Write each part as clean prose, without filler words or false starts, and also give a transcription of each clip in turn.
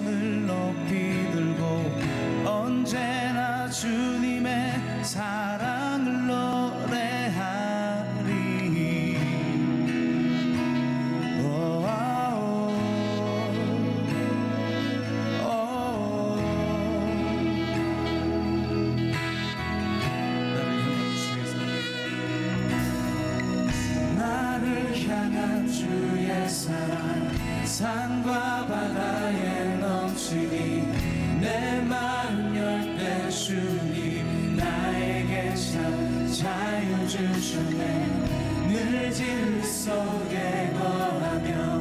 손을 높이 들고 언제나 주님의 사랑을 노래하리. 주의 사랑 산과 바다에 넘치니 내 마음 열 때 주님 나에게 참 자유 주셨네. 늘 진리 속에 거하며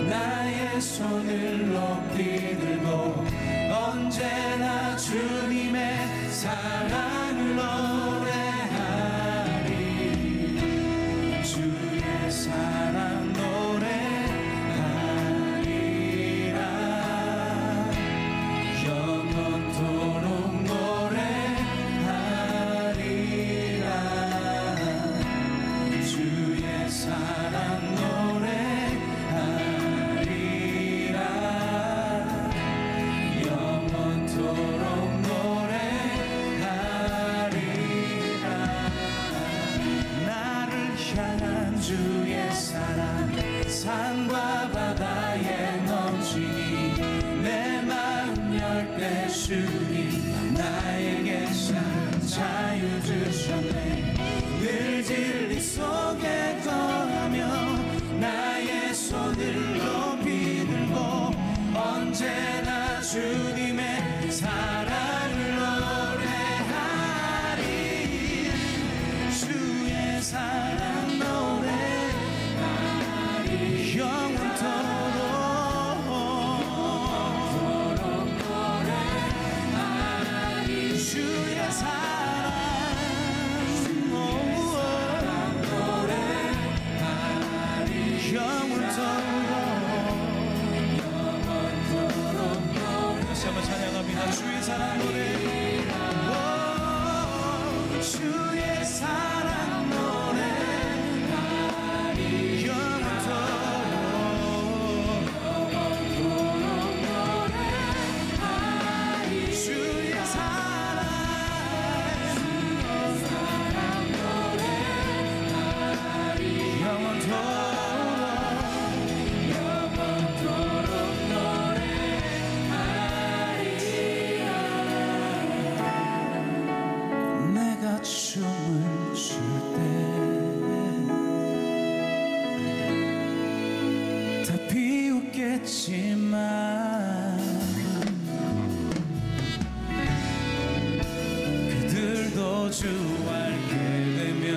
나의 손을 높이 들고 언제나 주님의 사랑을 노래하리. 주의 사랑 노래하리라. 영원토록 노래하리라. 주의 사랑 노래하리라. 영원토록 노래하리라. 나를 향한 주의 사랑 산과 바다에 넘치니 내 마음 열 때 주님 나에게 참 자유 주셨네. 늘 진리 속에 거하며 나의 손을 높이 들고 언제나 주님의 사랑을 노래하리. 주의 사랑 노래하리. 영원토록 노래하리. 주의 사랑 노래하리. 영원토록 다시 한번 찬양합니다. 주의 사랑 노래. 주의 사랑 노래하리. 영원토록 노래하리. 주의 사랑 노래하리. 영원토록 노래하리라. 내가 춤을 출 때 다 비웃겠지만 그들도 주 알게 되면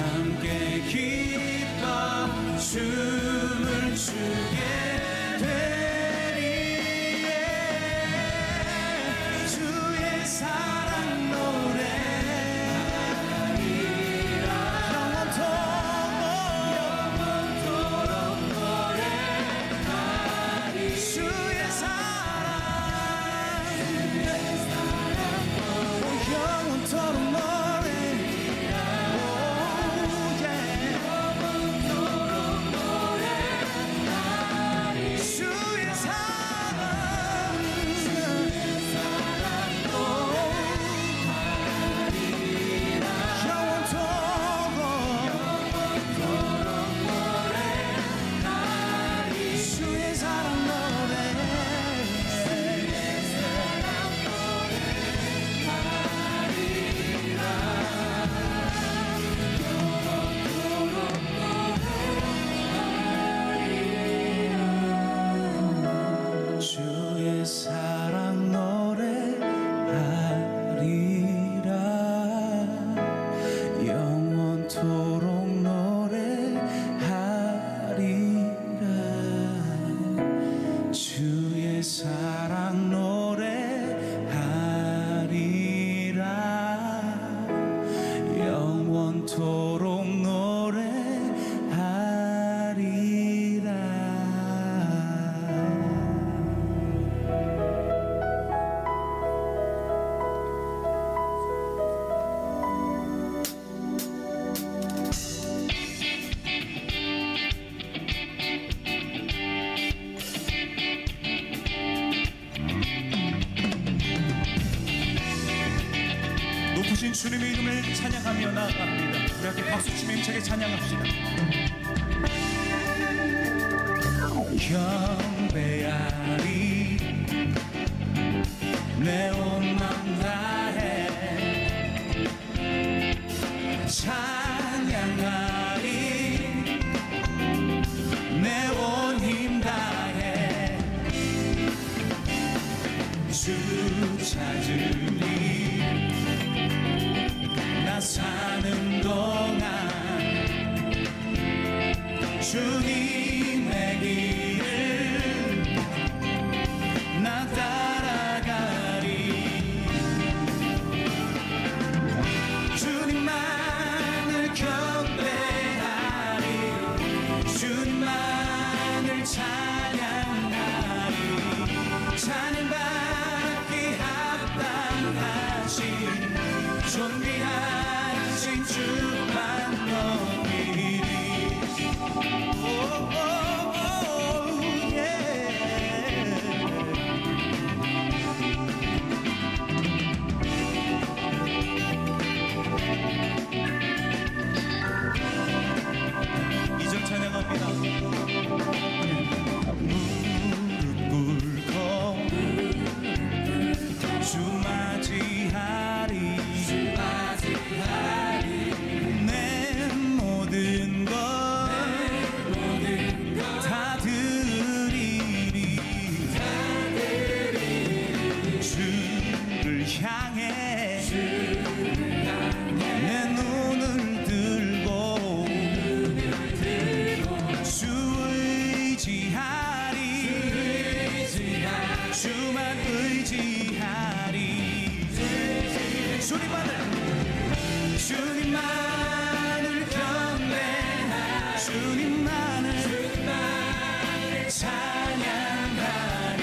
함께 기뻐 춤을 추게 되리. 주의 사랑 노래하리라. 영원토록 노래하리라. 주님의 이름을 찬양하며 나아갑니다. 우리 함께 박수치며 힘차게 찬양합시다. 경배하리 내 온 맘 다해 찬양하리 내 온 힘 다해 주 찾으리 나 사는 동안 주님의 길을 나 따라가리 주님만을 경배하리 주님만을 찬양하리 찬양받기 합당하신 존귀하신 주만 높이리 이전 찬양합니다. 무릎 꿇고 주 맞이하리 내 모든 것 다 드리리 주를 향해 내 눈을 들고 주 의지하리 주만 의지하리 주님만을 경배하리 주님만을 찬양하리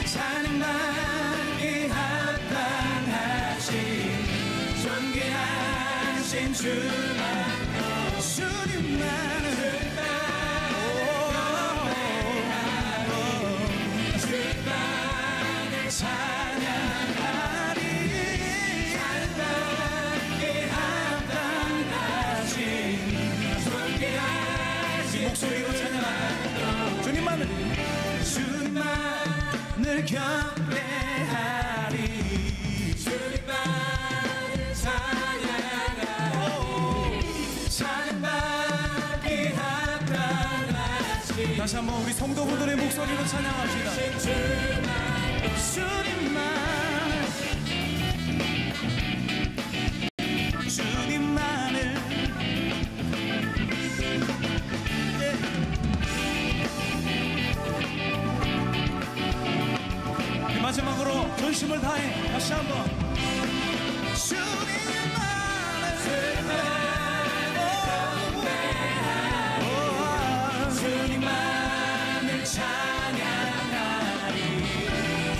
찬양받기 합당하신 존귀하신 주만 주님만을 찬양하리 찬양받기 합당하신 존귀하신 목소리로 찬양하리 주님만을 경배하리 주님만을 찬양하리 찬양받기 합당하신 다시 한번 우리 성도분들의 목소리로 찬양합시다. 주님만을 마지막으로 전심을 다해 다시 한번 주님만을 찬양하리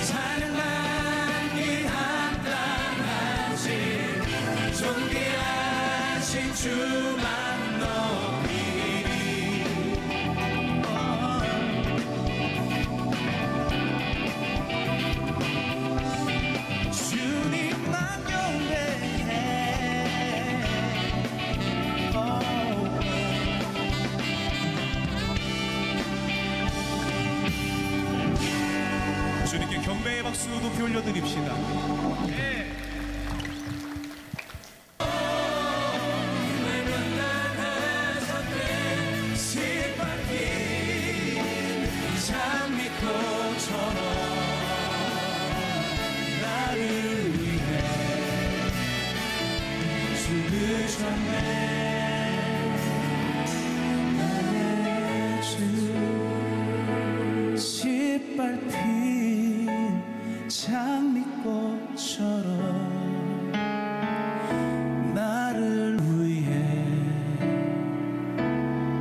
찬양받기 합당하신 존귀하신 주만 높이리 주님만 경배해 주님께 경배의 박수 높이 올려드립시다. 네. 장미꽃처럼 나를 위해 죽으셨네 나의 주 짓밟힌 장미꽃처럼 나를 위해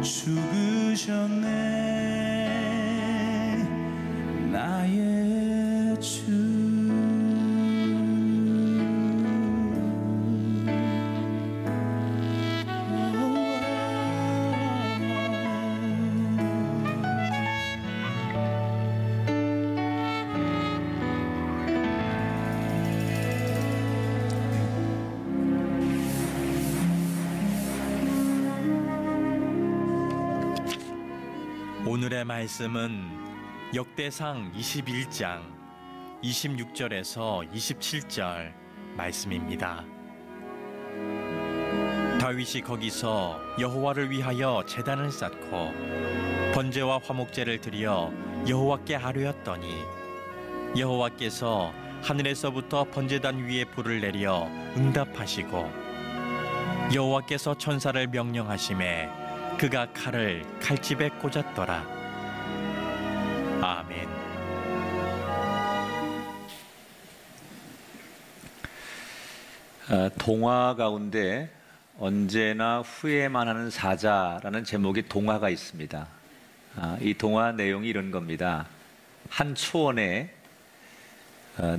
죽으셨네 나의 주 오늘의 말씀은 역대상 21장 26절에서 27절 말씀입니다. 다윗이 거기서 여호와를 위하여 제단을 쌓고 번제와 화목제를 드려 여호와께 아뢰었더니 여호와께서 하늘에서부터 번제단 위에 불을 내려 응답하시고 여호와께서 천사를 명령하심에 그가 칼을 칼집에 꽂았더라. 아멘. 동화 가운데 언제나 후회만 하는 사자라는 제목의 동화가 있습니다. 이 동화 내용이 이런 겁니다. 한 초원에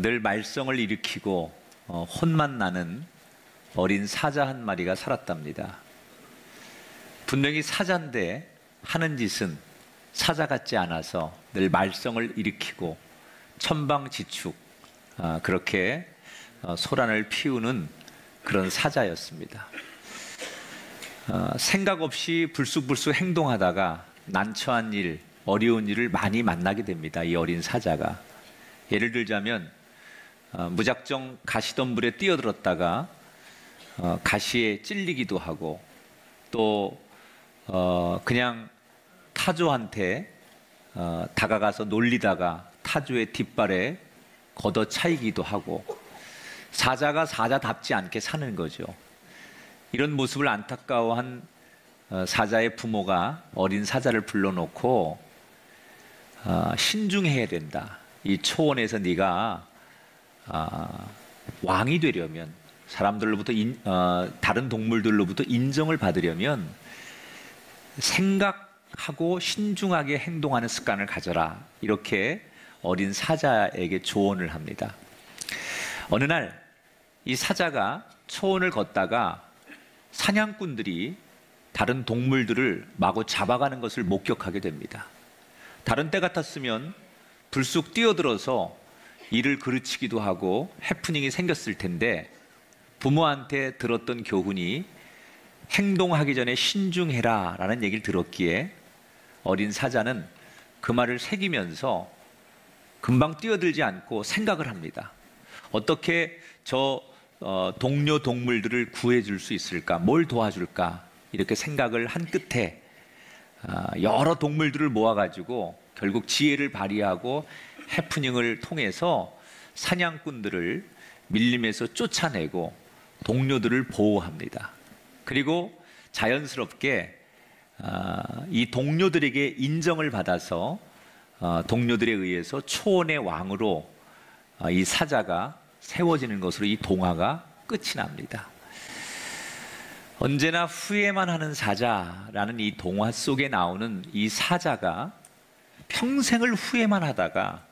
늘 말썽을 일으키고 혼만 나는 어린 사자 한 마리가 살았답니다. 분명히 사자인데 하는 짓은 사자 같지 않아서 늘 말썽을 일으키고 천방지축 그렇게 소란을 피우는 그런 사자였습니다. 생각 없이 불쑥불쑥 행동하다가 난처한 일, 어려운 일을 많이 만나게 됩니다. 이 어린 사자가. 예를 들자면 무작정 가시덤불에 뛰어들었다가 가시에 찔리기도 하고 또 그냥 타조한테 다가가서 놀리다가 타조의 뒷발에 걷어차이기도 하고 사자가 사자답지 않게 사는 거죠. 이런 모습을 안타까워한 사자의 부모가 어린 사자를 불러놓고 신중해야 된다. 이 초원에서 네가 왕이 되려면 사람들로부터 다른 동물들로부터 인정을 받으려면 생각하고 신중하게 행동하는 습관을 가져라. 이렇게 어린 사자에게 조언을 합니다. 어느 날 이 사자가 초원을 걷다가 사냥꾼들이 다른 동물들을 마구 잡아가는 것을 목격하게 됩니다. 다른 때 같았으면 불쑥 뛰어들어서 이를 그르치기도 하고 해프닝이 생겼을 텐데 부모한테 들었던 교훈이 행동하기 전에 신중해라 라는 얘기를 들었기에 어린 사자는 그 말을 새기면서 금방 뛰어들지 않고 생각을 합니다. 어떻게 저 동료 동물들을 구해줄 수 있을까? 뭘 도와줄까? 이렇게 생각을 한 끝에 여러 동물들을 모아가지고 결국 지혜를 발휘하고 해프닝을 통해서 사냥꾼들을 밀림에서 쫓아내고 동료들을 보호합니다. 그리고 자연스럽게 이 동료들에게 인정을 받아서 동료들에 의해서 초원의 왕으로 이 사자가 세워지는 것으로 이 동화가 끝이 납니다. 언제나 후회만 하는 사자라는 이 동화 속에 나오는 이 사자가 평생을 후회만 하다가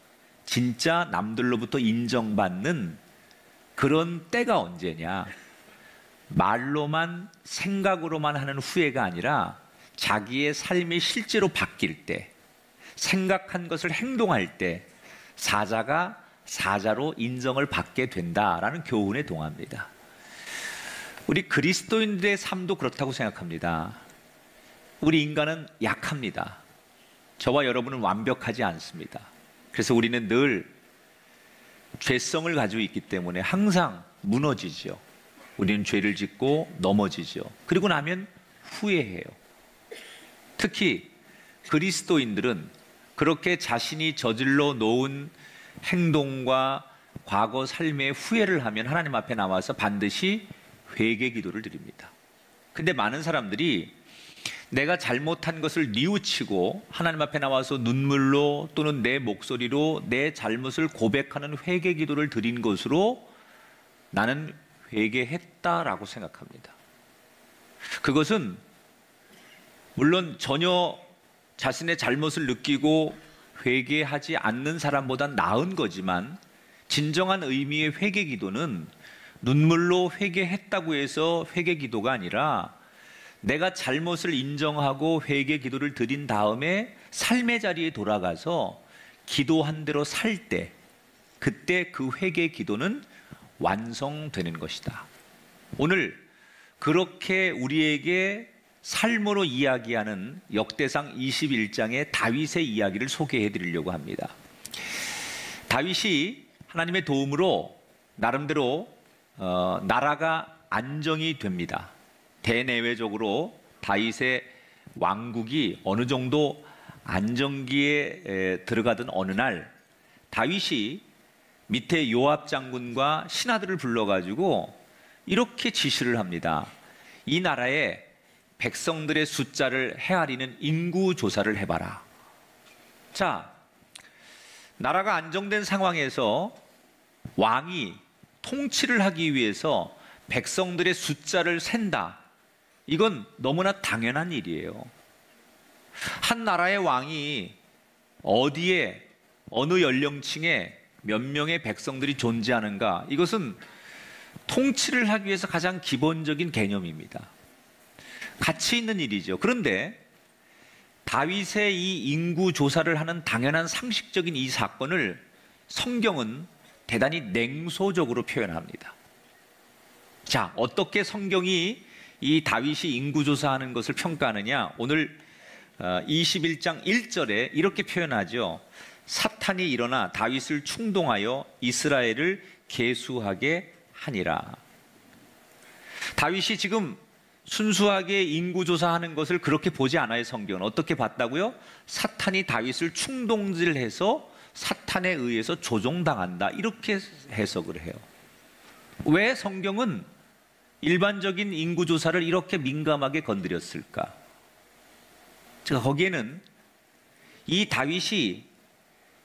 진짜 남들로부터 인정받는 그런 때가 언제냐? 말로만 생각으로만 하는 후회가 아니라 자기의 삶이 실제로 바뀔 때, 생각한 것을 행동할 때 사자가 사자로 인정을 받게 된다라는 교훈의 동화입니다. 우리 그리스도인들의 삶도 그렇다고 생각합니다. 우리 인간은 약합니다. 저와 여러분은 완벽하지 않습니다. 그래서 우리는 늘 죄성을 가지고 있기 때문에 항상 무너지죠. 우리는 죄를 짓고 넘어지죠. 그리고 나면 후회해요. 특히 그리스도인들은 그렇게 자신이 저질러 놓은 행동과 과거 삶의 후회를 하면 하나님 앞에 나와서 반드시 회개 기도를 드립니다. 근데 많은 사람들이 내가 잘못한 것을 뉘우치고 하나님 앞에 나와서 눈물로 또는 내 목소리로 내 잘못을 고백하는 회개 기도를 드린 것으로 나는 회개했다라고 생각합니다. 그것은 물론 전혀 자신의 잘못을 느끼고 회개하지 않는 사람보다 나은 거지만 진정한 의미의 회개 기도는 눈물로 회개했다고 해서 회개 기도가 아니라 내가 잘못을 인정하고 회개 기도를 드린 다음에 삶의 자리에 돌아가서 기도한 대로 살 때 그때 그 회개 기도는 완성되는 것이다. 오늘 그렇게 우리에게 삶으로 이야기하는 역대상 21장의 다윗의 이야기를 소개해 드리려고 합니다. 다윗이 하나님의 도움으로 나름대로 나라가 안정이 됩니다. 대내외적으로 다윗의 왕국이 어느 정도 안정기에 들어가던 어느 날 다윗이 밑에 요압 장군과 신하들을 불러가지고 이렇게 지시를 합니다. 이 나라에 백성들의 숫자를 헤아리는 인구 조사를 해봐라. 자, 나라가 안정된 상황에서 왕이 통치를 하기 위해서 백성들의 숫자를 센다. 이건 너무나 당연한 일이에요. 한 나라의 왕이 어디에 어느 연령층에 몇 명의 백성들이 존재하는가, 이것은 통치를 하기 위해서 가장 기본적인 개념입니다. 가치 있는 일이죠. 그런데 다윗의 이 인구 조사를 하는 당연한 상식적인 이 사건을 성경은 대단히 냉소적으로 표현합니다. 자, 어떻게 성경이 이 다윗이 인구 조사하는 것을 평가하느냐? 오늘 21장 1절에 이렇게 표현하죠. 사탄이 일어나 다윗을 충동하여 이스라엘을 계수하게 하니라. 다윗이 지금 순수하게 인구조사하는 것을 그렇게 보지 않아요. 성경은 어떻게 봤다고요? 사탄이 다윗을 충동질해서 사탄에 의해서 조종당한다, 이렇게 해석을 해요. 왜 성경은 일반적인 인구조사를 이렇게 민감하게 건드렸을까? 제가 거기에는 이 다윗이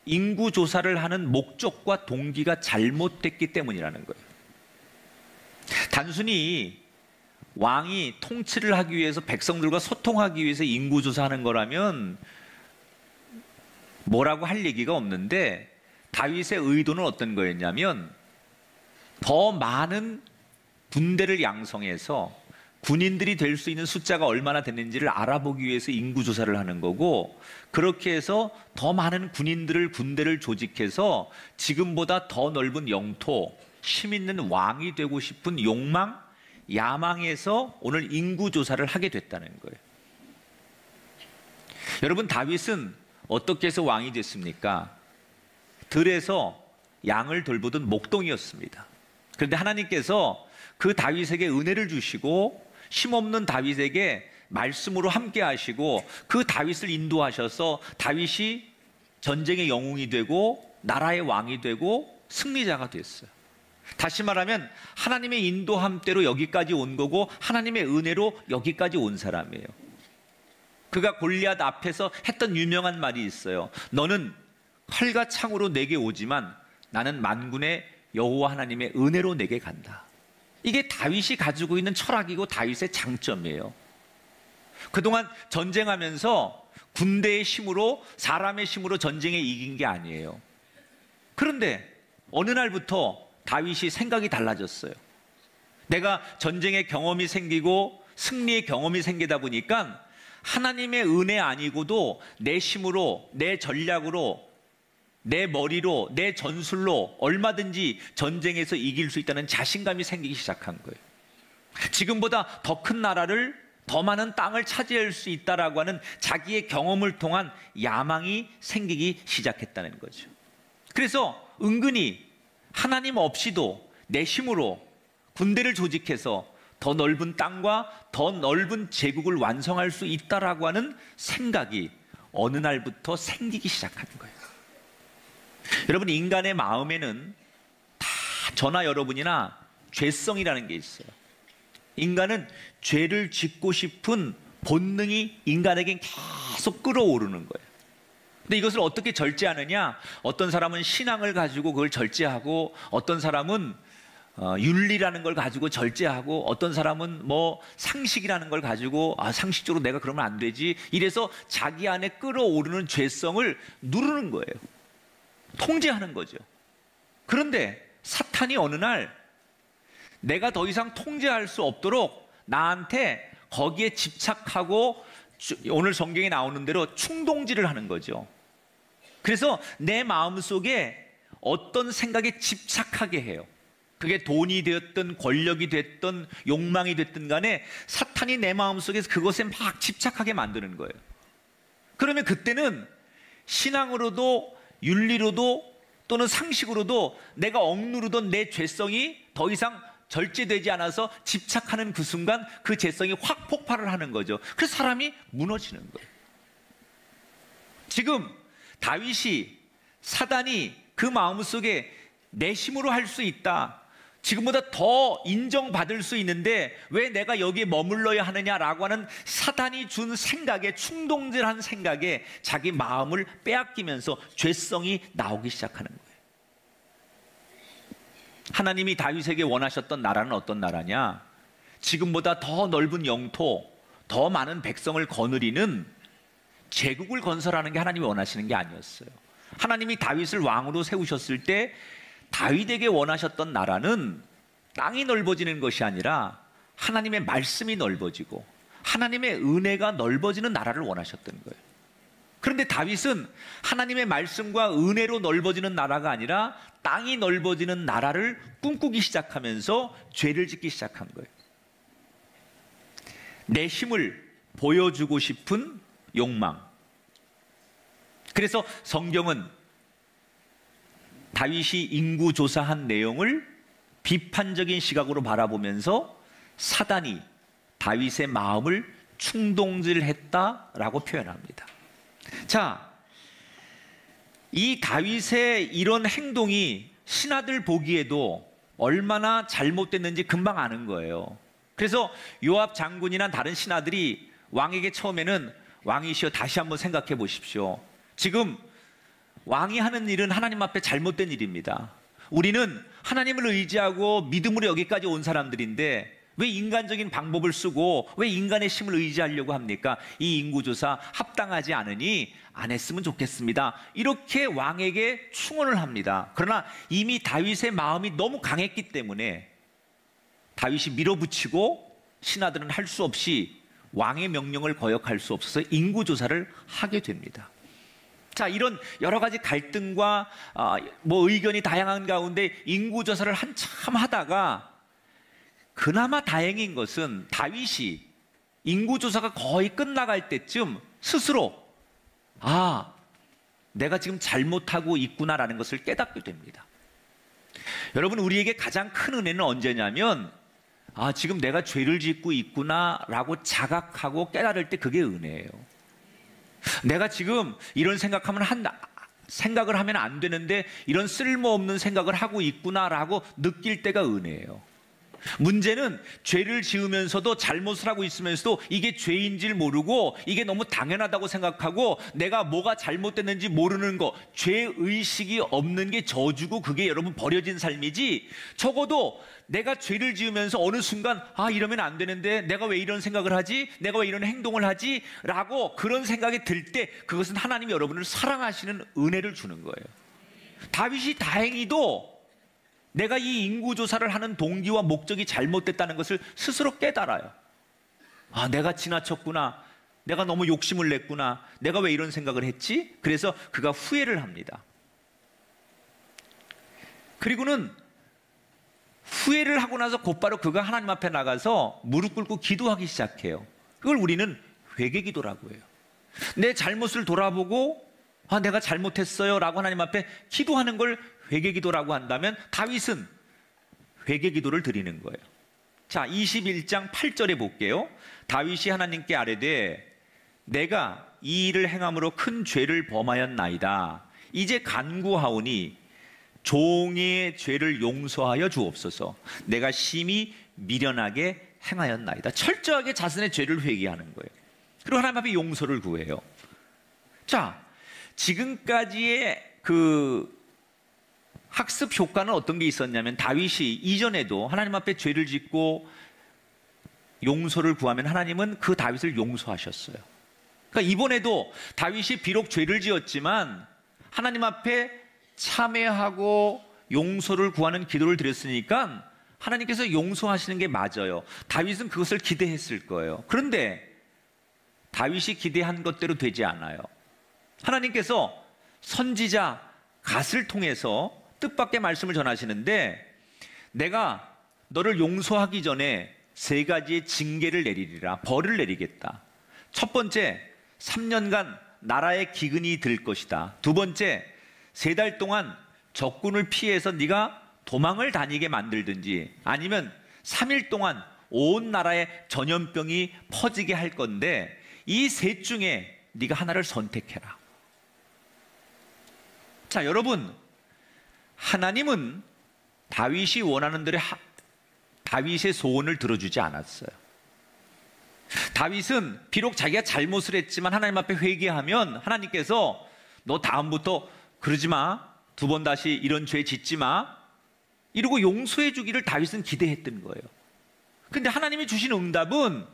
인구조사를 하는 목적과 동기가 잘못됐기 때문이라는 거예요. 단순히 왕이 통치를 하기 위해서 백성들과 소통하기 위해서 인구조사하는 거라면 뭐라고 할 얘기가 없는데, 다윗의 의도는 어떤 거였냐면 더 많은 군대를 양성해서 군인들이 될 수 있는 숫자가 얼마나 됐는지를 알아보기 위해서 인구조사를 하는 거고, 그렇게 해서 더 많은 군대를 조직해서 지금보다 더 넓은 영토, 힘 있는 왕이 되고 싶은 욕망, 야망에서 오늘 인구조사를 하게 됐다는 거예요. 여러분, 다윗은 어떻게 해서 왕이 됐습니까? 들에서 양을 돌보던 목동이었습니다. 그런데 하나님께서 그 다윗에게 은혜를 주시고 힘없는 다윗에게 말씀으로 함께 하시고 그 다윗을 인도하셔서 다윗이 전쟁의 영웅이 되고 나라의 왕이 되고 승리자가 됐어요. 다시 말하면 하나님의 인도함대로 여기까지 온 거고 하나님의 은혜로 여기까지 온 사람이에요. 그가 골리앗 앞에서 했던 유명한 말이 있어요. 너는 칼과 창으로 내게 오지만 나는 만군의 여호와 하나님의 은혜로 내게 간다. 이게 다윗이 가지고 있는 철학이고 다윗의 장점이에요. 그동안 전쟁하면서 군대의 힘으로, 사람의 힘으로 전쟁에 이긴 게 아니에요. 그런데 어느 날부터 다윗이 생각이 달라졌어요. 내가 전쟁의 경험이 생기고 승리의 경험이 생기다 보니까 하나님의 은혜 아니고도 내 힘으로, 내 전략으로, 내 머리로, 내 전술로 얼마든지 전쟁에서 이길 수 있다는 자신감이 생기기 시작한 거예요. 지금보다 더 큰 나라를, 더 많은 땅을 차지할 수 있다라고 하는 자기의 경험을 통한 야망이 생기기 시작했다는 거죠. 그래서 은근히 하나님 없이도 내 힘으로 군대를 조직해서 더 넓은 땅과 더 넓은 제국을 완성할 수 있다라고 하는 생각이 어느 날부터 생기기 시작한 거예요. 여러분, 인간의 마음에는 다 저나 여러분이나 죄성이라는 게 있어요. 인간은 죄를 짓고 싶은 본능이 인간에겐 계속 끌어오르는 거예요. 근데 이것을 어떻게 절제하느냐? 어떤 사람은 신앙을 가지고 그걸 절제하고, 어떤 사람은 윤리라는 걸 가지고 절제하고, 어떤 사람은 뭐 상식이라는 걸 가지고 상식적으로 내가 그러면 안 되지, 이래서 자기 안에 끌어오르는 죄성을 누르는 거예요. 통제하는 거죠. 그런데 사탄이 어느 날 내가 더 이상 통제할 수 없도록 나한테 거기에 집착하고, 오늘 성경에 나오는 대로 충동질을 하는 거죠. 그래서 내 마음속에 어떤 생각에 집착하게 해요. 그게 돈이 되었든 권력이 됐든 욕망이 됐든 간에 사탄이 내 마음속에서 그것에 막 집착하게 만드는 거예요. 그러면 그때는 신앙으로도 윤리로도 또는 상식으로도 내가 억누르던 내 죄성이 더 이상 절제되지 않아서 집착하는 그 순간 그 죄성이 확 폭발을 하는 거죠. 그래서 사람이 무너지는 거예요. 지금 다윗이 사단이 그 마음속에 내 힘으로 할 수 있다, 지금보다 더 인정받을 수 있는데 왜 내가 여기에 머물러야 하느냐라고 하는 사단이 준 생각에, 충동질한 생각에 자기 마음을 빼앗기면서 죄성이 나오기 시작하는 거예요. 하나님이 다윗에게 원하셨던 나라는 어떤 나라냐? 지금보다 더 넓은 영토, 더 많은 백성을 거느리는 제국을 건설하는 게 하나님이 원하시는 게 아니었어요. 하나님이 다윗을 왕으로 세우셨을 때 다윗에게 원하셨던 나라는 땅이 넓어지는 것이 아니라 하나님의 말씀이 넓어지고 하나님의 은혜가 넓어지는 나라를 원하셨던 거예요. 그런데 다윗은 하나님의 말씀과 은혜로 넓어지는 나라가 아니라 땅이 넓어지는 나라를 꿈꾸기 시작하면서 죄를 짓기 시작한 거예요. 내 힘을 보여주고 싶은 욕망. 그래서 성경은 다윗이 인구조사한 내용을 비판적인 시각으로 바라보면서 사단이 다윗의 마음을 충동질했다라고 표현합니다. 자, 이 다윗의 이런 행동이 신하들 보기에도 얼마나 잘못됐는지 금방 아는 거예요. 그래서 요압 장군이나 다른 신하들이 왕에게 처음에는 왕이시여 다시 한번 생각해 보십시오. 지금 왕이 하는 일은 하나님 앞에 잘못된 일입니다. 우리는 하나님을 의지하고 믿음으로 여기까지 온 사람들인데 왜 인간적인 방법을 쓰고 왜 인간의 힘을 의지하려고 합니까? 이 인구조사 합당하지 않으니 안 했으면 좋겠습니다. 이렇게 왕에게 충언을 합니다. 그러나 이미 다윗의 마음이 너무 강했기 때문에 다윗이 밀어붙이고 신하들은 할 수 없이 왕의 명령을 거역할 수 없어서 인구조사를 하게 됩니다. 자, 이런 여러 가지 갈등과 의견이 다양한 가운데 인구조사를 한참 하다가 그나마 다행인 것은 다윗이 인구조사가 거의 끝나갈 때쯤 스스로 내가 지금 잘못하고 있구나라는 것을 깨닫게 됩니다. 여러분, 우리에게 가장 큰 은혜는 언제냐면 지금 내가 죄를 짓고 있구나라고 자각하고 깨달을 때 그게 은혜예요. 내가 지금 이런 생각을 하면 안 되는데 이런 쓸모없는 생각을 하고 있구나라고 느낄 때가 은혜예요. 문제는 죄를 지으면서도 잘못을 하고 있으면서도 이게 죄인 줄 모르고 이게 너무 당연하다고 생각하고 내가 뭐가 잘못됐는지 모르는 거, 죄의식이 없는 게 저주고 그게 여러분 버려진 삶이지, 적어도 내가 죄를 지으면서 어느 순간 이러면 안 되는데 내가 왜 이런 생각을 하지? 내가 왜 이런 행동을 하지? 라고 그런 생각이 들 때 그것은 하나님이 여러분을 사랑하시는 은혜를 주는 거예요. 다윗이 다행히도 내가 이 인구조사를 하는 동기와 목적이 잘못됐다는 것을 스스로 깨달아요. 내가 지나쳤구나. 내가 너무 욕심을 냈구나. 내가 왜 이런 생각을 했지? 그래서 그가 후회를 합니다. 그리고는 후회를 하고 나서 곧바로 그가 하나님 앞에 나가서 무릎 꿇고 기도하기 시작해요. 그걸 우리는 회개기도라고 해요. 내 잘못을 돌아보고 내가 잘못했어요 라고 하나님 앞에 기도하는 걸 회개기도라고 한다면 다윗은 회개기도를 드리는 거예요. 자, 21장 8절에 볼게요. 다윗이 하나님께 아뢰되 내가 이 일을 행함으로 큰 죄를 범하였나이다. 이제 간구하오니 종의 죄를 용서하여 주옵소서. 내가 심히 미련하게 행하였나이다. 철저하게 자신의 죄를 회개하는 거예요. 그리고 하나님 앞에 용서를 구해요. 자, 지금까지의 그 학습 효과는 어떤 게 있었냐면 다윗이 이전에도 하나님 앞에 죄를 짓고 용서를 구하면 하나님은 그 다윗을 용서하셨어요. 그러니까 이번에도 다윗이 비록 죄를 지었지만 하나님 앞에 참회하고 용서를 구하는 기도를 드렸으니까 하나님께서 용서하시는 게 맞아요. 다윗은 그것을 기대했을 거예요. 그런데 다윗이 기대한 것대로 되지 않아요. 하나님께서 선지자 갓을 통해서 뜻밖의 말씀을 전하시는데 내가 너를 용서하기 전에 3가지의 징계를 내리리라. 벌을 내리겠다. 첫 번째, 3년간 나라의 기근이 들 것이다. 두 번째, 3달 동안 적군을 피해서 네가 도망을 다니게 만들든지, 아니면 3일 동안 온 나라에 전염병이 퍼지게 할 건데 이 셋 중에 네가 하나를 선택해라. 자, 여러분, 하나님은 다윗이 원하는 대로 다윗의 소원을 들어주지 않았어요. 다윗은 비록 자기가 잘못을 했지만 하나님 앞에 회개하면 하나님께서 너 다음부터 그러지 마, 2번 다시 이런 죄 짓지 마, 이러고 용서해 주기를 다윗은 기대했던 거예요. 근데 하나님이 주신 응답은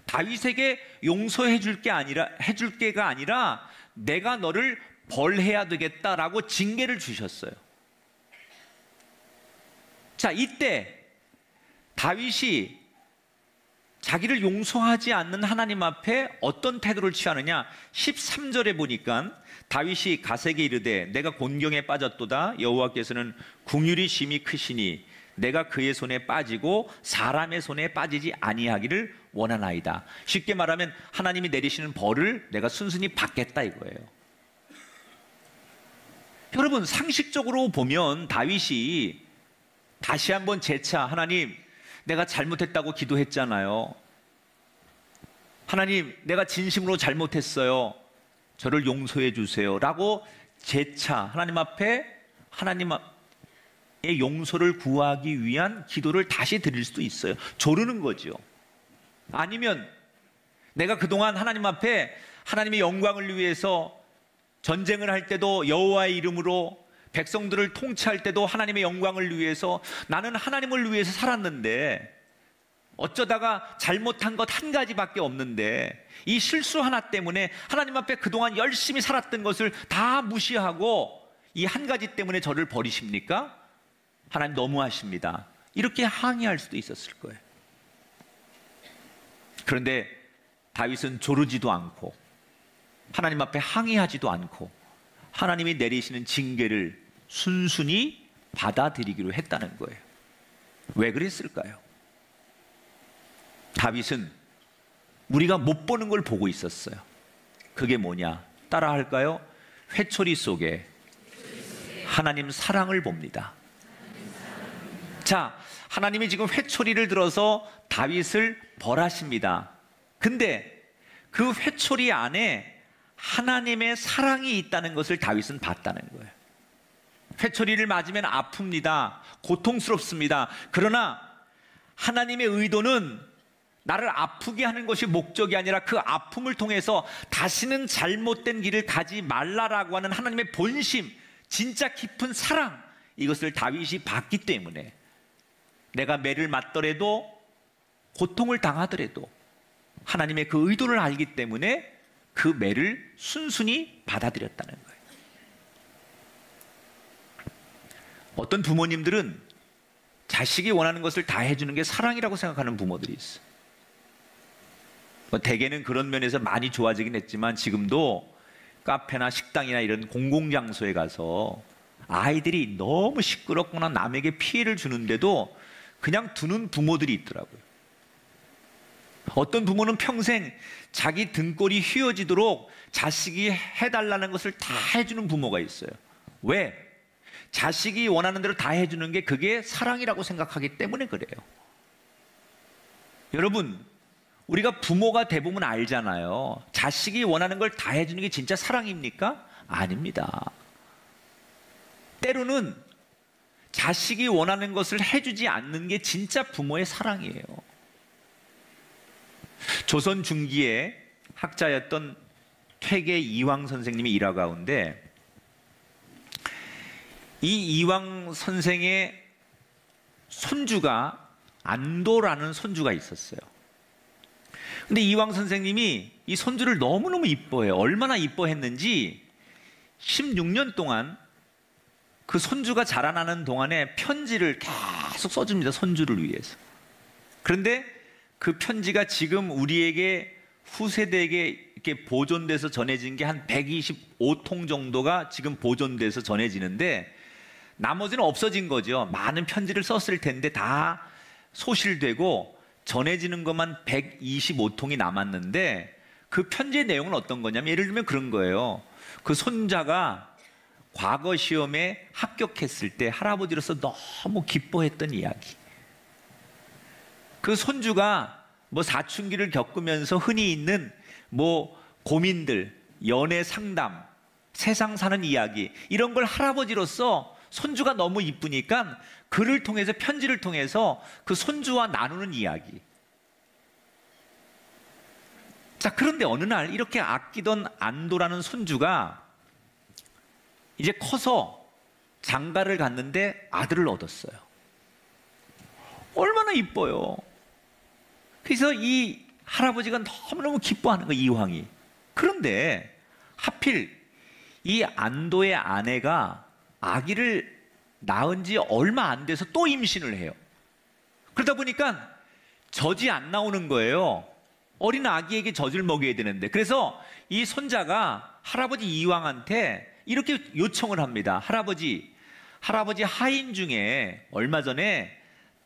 다윗에게 용서해 줄 게 아니라, 해줄 게가 아니라 내가 너를 벌해야 되겠다라고 징계를 주셨어요. 자, 이때 다윗이 자기를 용서하지 않는 하나님 앞에 어떤 태도를 취하느냐, 13절에 보니까 다윗이 갓에게 이르되 내가 곤경에 빠졌도다. 여호와께서는 긍휼이 심히 크시니 내가 그의 손에 빠지고 사람의 손에 빠지지 아니하기를 원하나이다. 쉽게 말하면 하나님이 내리시는 벌을 내가 순순히 받겠다 이거예요. 여러분, 상식적으로 보면 다윗이 다시 한번 재차 하나님, 내가 잘못했다고 기도했잖아요. 하나님, 내가 진심으로 잘못했어요. 저를 용서해 주세요. 라고 재차 하나님 앞에 하나님의 용서를 구하기 위한 기도를 다시 드릴 수도 있어요. 조르는 거죠. 아니면 내가 그동안 하나님 앞에 하나님의 영광을 위해서 전쟁을 할 때도 여호와의 이름으로, 백성들을 통치할 때도 하나님의 영광을 위해서 나는 하나님을 위해서 살았는데 어쩌다가 잘못한 것 한 가지밖에 없는데 이 실수 하나 때문에 하나님 앞에 그동안 열심히 살았던 것을 다 무시하고 이 한 가지 때문에 저를 버리십니까? 하나님 너무하십니다. 이렇게 항의할 수도 있었을 거예요. 그런데 다윗은 조르지도 않고 하나님 앞에 항의하지도 않고 하나님이 내리시는 징계를 순순히 받아들이기로 했다는 거예요. 왜 그랬을까요? 다윗은 우리가 못 보는 걸 보고 있었어요. 그게 뭐냐? 따라 할까요? 회초리 속에 하나님 사랑을 봅니다. 자, 하나님이 지금 회초리를 들어서 다윗을 벌하십니다. 근데 그 회초리 안에 하나님의 사랑이 있다는 것을 다윗은 봤다는 거예요. 회초리를 맞으면 아픕니다. 고통스럽습니다. 그러나 하나님의 의도는 나를 아프게 하는 것이 목적이 아니라 그 아픔을 통해서 다시는 잘못된 길을 가지 말라라고 하는 하나님의 본심, 진짜 깊은 사랑, 이것을 다윗이 봤기 때문에 내가 매를 맞더라도, 고통을 당하더라도 하나님의 그 의도를 알기 때문에 그 매를 순순히 받아들였다는 거예요. 어떤 부모님들은 자식이 원하는 것을 다 해주는 게 사랑이라고 생각하는 부모들이 있어요. 대개는 그런 면에서 많이 좋아지긴 했지만 지금도 카페나 식당이나 이런 공공장소에 가서 아이들이 너무 시끄럽거나 남에게 피해를 주는데도 그냥 두는 부모들이 있더라고요. 어떤 부모는 평생 자기 등골이 휘어지도록 자식이 해달라는 것을 다 해주는 부모가 있어요. 왜? 자식이 원하는 대로 다 해주는 게 그게 사랑이라고 생각하기 때문에 그래요. 여러분, 우리가 부모가 대부분 알잖아요. 자식이 원하는 걸 다 해주는 게 진짜 사랑입니까? 아닙니다. 때로는 자식이 원하는 것을 해주지 않는 게 진짜 부모의 사랑이에요. 조선 중기에 학자였던 퇴계 이황 선생님이 일화 가운데 이 이황 선생의 손주가 안도라는 손주가 있었어요. 근데 이황 선생님이 이 손주를 너무너무 이뻐해요. 얼마나 이뻐했는지 16년 동안 그 손주가 자라나는 동안에 편지를 계속 써줍니다. 손주를 위해서. 그런데 그 편지가 지금 우리에게 후세대에게 이렇게 보존돼서 전해진 게 한 125통 정도가 지금 보존돼서 전해지는데 나머지는 없어진 거죠. 많은 편지를 썼을 텐데 다 소실되고 전해지는 것만 125통이 남았는데 그 편지의 내용은 어떤 거냐면 예를 들면 그런 거예요. 그 손자가 과거 시험에 합격했을 때 할아버지로서 너무 기뻐했던 이야기. 그 손주가 뭐 사춘기를 겪으면서 흔히 있는 뭐 고민들, 연애 상담, 세상 사는 이야기 이런 걸 할아버지로서 손주가 너무 이쁘니까 글을 통해서 편지를 통해서 그 손주와 나누는 이야기. 자, 그런데 어느 날 이렇게 아끼던 안도라는 손주가 이제 커서 장가를 갔는데 아들을 얻었어요. 얼마나 이뻐요. 그래서 이 할아버지가 너무너무 기뻐하는 거예요, 이황이. 그런데 하필 이 안도의 아내가 아기를 낳은 지 얼마 안 돼서 또 임신을 해요. 그러다 보니까 젖이 안 나오는 거예요. 어린 아기에게 젖을 먹여야 되는데. 그래서 이 손자가 할아버지 이황한테 이렇게 요청을 합니다. 할아버지 하인 중에 얼마 전에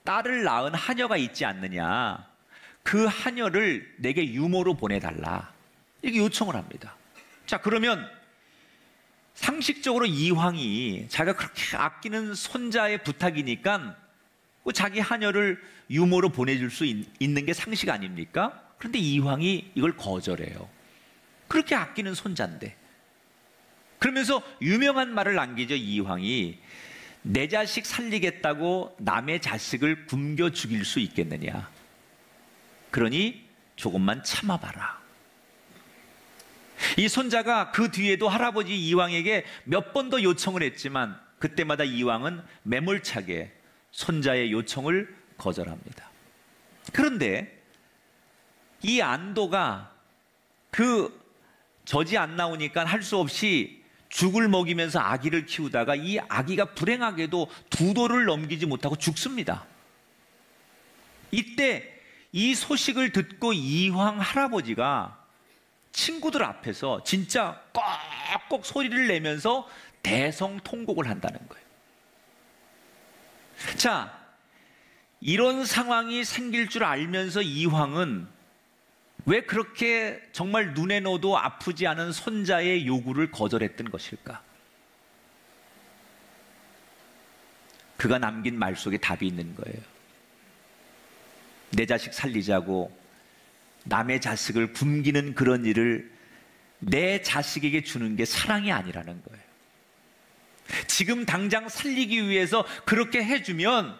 딸을 낳은 하녀가 있지 않느냐. 그 하녀를 내게 유모로 보내달라. 이렇게 요청을 합니다. 자, 그러면 상식적으로 이황이 자기가 그렇게 아끼는 손자의 부탁이니까 자기 하녀를 유모로 보내줄 수 있는 게 상식 아닙니까? 그런데 이황이 이걸 거절해요. 그렇게 아끼는 손자인데. 그러면서 유명한 말을 남기죠, 이황이. 내 자식 살리겠다고 남의 자식을 굶겨 죽일 수 있겠느냐. 그러니 조금만 참아봐라. 이 손자가 그 뒤에도 할아버지 이황에게 몇 번 더 요청을 했지만 그때마다 이황은 매몰차게 손자의 요청을 거절합니다. 그런데 이 안도가 그 젖이 안 나오니까 할 수 없이 죽을 먹이면서 아기를 키우다가 이 아기가 불행하게도 2돌을 넘기지 못하고 죽습니다. 이때 이 소식을 듣고 이황 할아버지가 친구들 앞에서 진짜 꼭꼭 소리를 내면서 대성통곡을 한다는 거예요. 자, 이런 상황이 생길 줄 알면서 이황은 왜 그렇게 정말 눈에 넣어도 아프지 않은 손자의 요구를 거절했던 것일까? 그가 남긴 말 속에 답이 있는 거예요. 내 자식 살리자고 남의 자식을 굶기는 그런 일을 내 자식에게 주는 게 사랑이 아니라는 거예요. 지금 당장 살리기 위해서 그렇게 해주면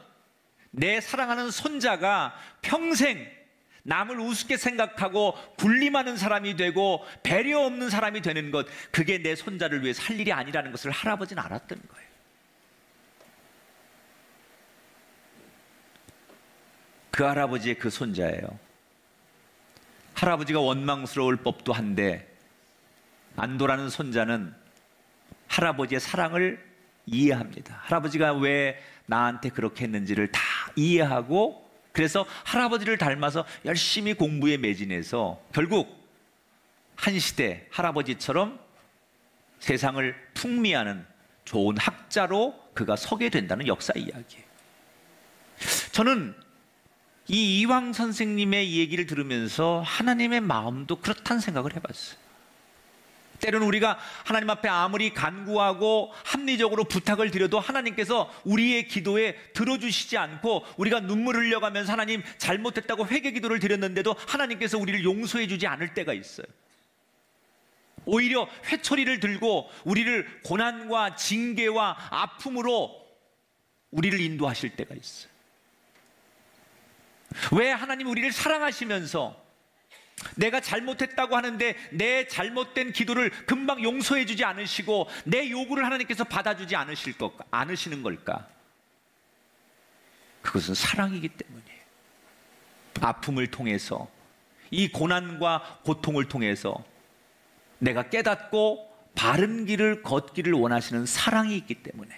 내 사랑하는 손자가 평생 남을 우습게 생각하고 군림하는 사람이 되고 배려 없는 사람이 되는 것, 그게 내 손자를 위해 살 일이 아니라는 것을 할아버지는 알았던 거예요. 그 할아버지의 그 손자예요. 할아버지가 원망스러울 법도 한데 안도라는 손자는 할아버지의 사랑을 이해합니다. 할아버지가 왜 나한테 그렇게 했는지를 다 이해하고, 그래서 할아버지를 닮아서 열심히 공부에 매진해서 결국 한 시대 할아버지처럼 세상을 풍미하는 좋은 학자로 그가 서게 된다는 역사 이야기예요. 저는 이 이황 선생님의 얘기를 들으면서 하나님의 마음도 그렇다는 생각을 해봤어요. 때로는 우리가 하나님 앞에 아무리 간구하고 합리적으로 부탁을 드려도 하나님께서 우리의 기도에 들어주시지 않고, 우리가 눈물 흘려가면서 하나님 잘못했다고 회개 기도를 드렸는데도 하나님께서 우리를 용서해 주지 않을 때가 있어요. 오히려 회초리를 들고 우리를 고난과 징계와 아픔으로 우리를 인도하실 때가 있어요. 왜 하나님 우리를 사랑하시면서 내가 잘못했다고 하는데 내 잘못된 기도를 금방 용서해 주지 않으시고 내 요구를 하나님께서 받아주지 않으시는 걸까? 그것은 사랑이기 때문이에요. 아픔을 통해서, 이 고난과 고통을 통해서 내가 깨닫고 바른 길을 걷기를 원하시는 사랑이 있기 때문에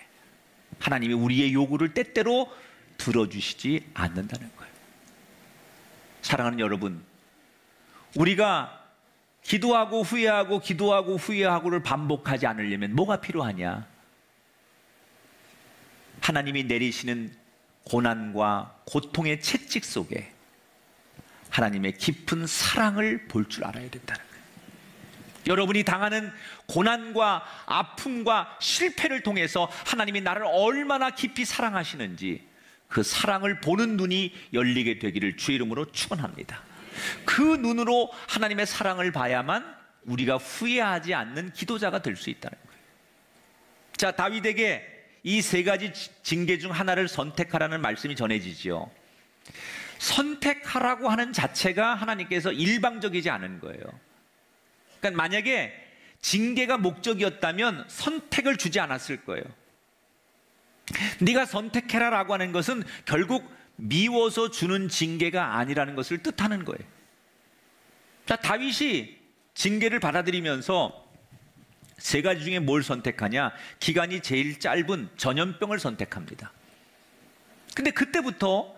하나님이 우리의 요구를 때때로 들어주시지 않는다는 거예요. 사랑하는 여러분, 우리가 기도하고 후회하고 기도하고 후회하고를 반복하지 않으려면 뭐가 필요하냐? 하나님이 내리시는 고난과 고통의 채찍 속에 하나님의 깊은 사랑을 볼 줄 알아야 된다는 거예요. 여러분이 당하는 고난과 아픔과 실패를 통해서 하나님이 나를 얼마나 깊이 사랑하시는지 그 사랑을 보는 눈이 열리게 되기를 주의 이름으로 축원합니다. 그 눈으로 하나님의 사랑을 봐야만 우리가 후회하지 않는 기도자가 될 수 있다는 거예요. 자, 다윗에게 이 세 가지 징계 중 하나를 선택하라는 말씀이 전해지지요. 선택하라고 하는 자체가 하나님께서 일방적이지 않은 거예요. 그러니까 만약에 징계가 목적이었다면 선택을 주지 않았을 거예요. 네가 선택해라라고 하는 것은 결국 미워서 주는 징계가 아니라는 것을 뜻하는 거예요. 자, 다윗이 징계를 받아들이면서 세 가지 중에 뭘 선택하냐? 기간이 제일 짧은 전염병을 선택합니다. 근데 그때부터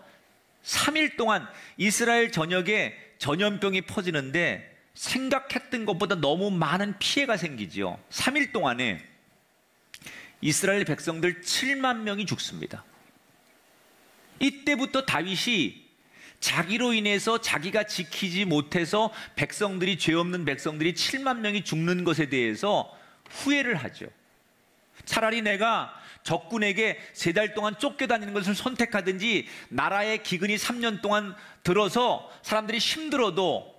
3일 동안 이스라엘 전역에 전염병이 퍼지는데 생각했던 것보다 너무 많은 피해가 생기지요. 3일 동안에 이스라엘 백성들 7만 명이 죽습니다. 이때부터 다윗이 자기로 인해서 자기가 지키지 못해서 백성들이, 죄 없는 백성들이 7만 명이 죽는 것에 대해서 후회를 하죠. 차라리 내가 적군에게 3달 동안 쫓겨다니는 것을 선택하든지 나라의 기근이 3년 동안 들어서 사람들이 힘들어도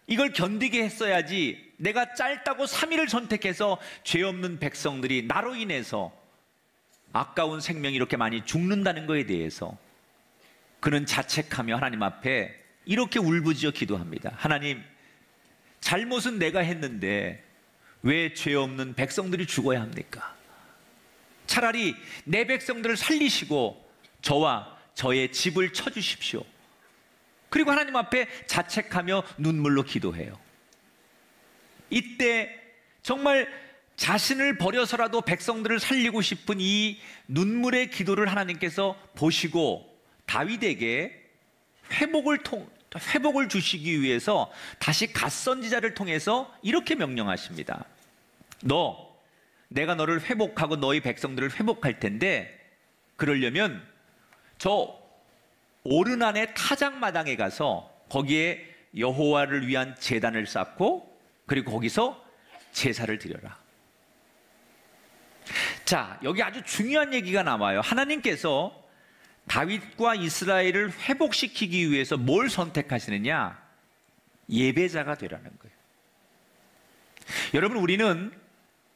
이걸 견디게 했어야지, 내가 짧다고 3일을 선택해서 죄 없는 백성들이 나로 인해서 아까운 생명이 이렇게 많이 죽는다는 것에 대해서 그는 자책하며 하나님 앞에 이렇게 울부짖어 기도합니다. 하나님, 잘못은 내가 했는데 왜 죄 없는 백성들이 죽어야 합니까? 차라리 내 백성들을 살리시고 저와 저의 집을 쳐주십시오. 그리고 하나님 앞에 자책하며 눈물로 기도해요. 이때 정말 자신을 버려서라도 백성들을 살리고 싶은 이 눈물의 기도를 하나님께서 보시고 다윗에게 회복을 주시기 위해서 다시 갓 선지자를 통해서 이렇게 명령하십니다. 내가 너를 회복하고 너희 백성들을 회복할 텐데, 그러려면 저 오르난의 타작마당에 가서 거기에 여호와를 위한 제단을 쌓고 그리고 거기서 제사를 드려라. 자, 여기 아주 중요한 얘기가 나와요. 하나님께서 다윗과 이스라엘을 회복시키기 위해서 뭘 선택하시느냐? 예배자가 되라는 거예요. 여러분, 우리는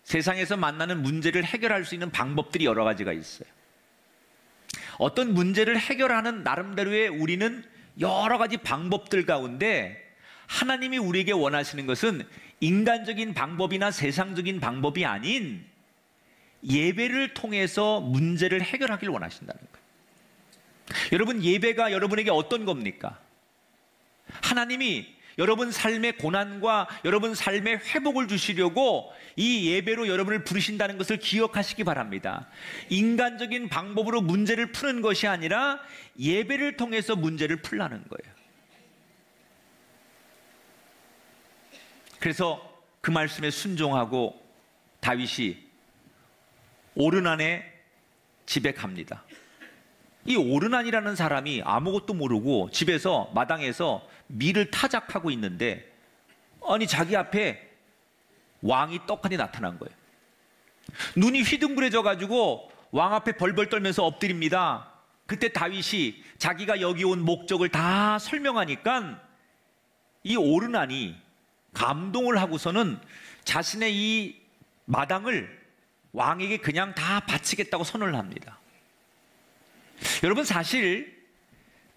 세상에서 만나는 문제를 해결할 수 있는 방법들이 여러 가지가 있어요. 어떤 문제를 해결하는 나름대로의 우리는 여러 가지 방법들 가운데 하나님이 우리에게 원하시는 것은 인간적인 방법이나 세상적인 방법이 아닌 예배를 통해서 문제를 해결하길 원하신다는 거예요. 여러분, 예배가 여러분에게 어떤 겁니까? 하나님이 여러분 삶의 고난과 여러분 삶의 회복을 주시려고 이 예배로 여러분을 부르신다는 것을 기억하시기 바랍니다. 인간적인 방법으로 문제를 푸는 것이 아니라 예배를 통해서 문제를 풀라는 거예요. 그래서 그 말씀에 순종하고 다윗이 오르난의 집에 갑니다. 이 오르난이라는 사람이 아무것도 모르고 집에서 마당에서 밀을 타작하고 있는데, 아니 자기 앞에 왕이 떡하니 나타난 거예요. 눈이 휘둥그레져 가지고 왕 앞에 벌벌 떨면서 엎드립니다. 그때 다윗이 자기가 여기 온 목적을 다 설명하니까 이 오르난이 감동을 하고서는 자신의 이 마당을 왕에게 그냥 다 바치겠다고 선언을 합니다. 여러분, 사실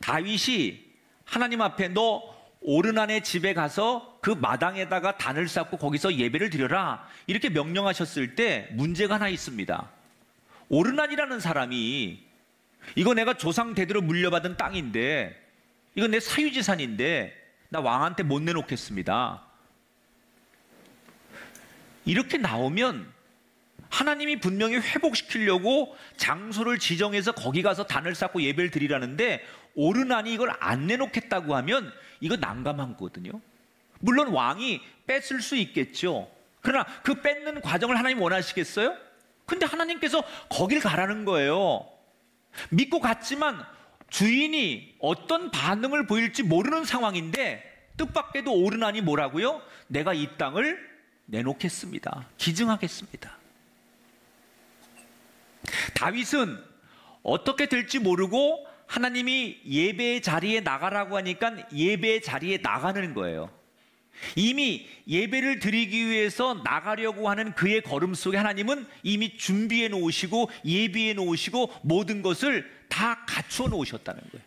다윗이 하나님 앞에 너 오르난의 집에 가서 그 마당에다가 단을 쌓고 거기서 예배를 드려라 이렇게 명령하셨을 때 문제가 하나 있습니다. 오르난이라는 사람이 이거 내가 조상 대대로 물려받은 땅인데, 이거 내 사유재산인데 나 왕한테 못 내놓겠습니다. 이렇게 나오면 하나님이 분명히 회복시키려고 장소를 지정해서 거기 가서 단을 쌓고 예배를 드리라는데 오르난이 이걸 안 내놓겠다고 하면 이거 난감한 거거든요. 물론 왕이 뺏을 수 있겠죠. 그러나 그 뺏는 과정을 하나님 원하시겠어요? 근데 하나님께서 거길 가라는 거예요. 믿고 갔지만 주인이 어떤 반응을 보일지 모르는 상황인데 뜻밖에도 오르나니 뭐라고요? 내가 이 땅을 내놓겠습니다. 기증하겠습니다. 다윗은 어떻게 될지 모르고 하나님이 예배의 자리에 나가라고 하니까 예배의 자리에 나가는 거예요. 이미 예배를 드리기 위해서 나가려고 하는 그의 걸음 속에 하나님은 이미 준비해 놓으시고 예비해 놓으시고 모든 것을 다 갖추어 놓으셨다는 거예요.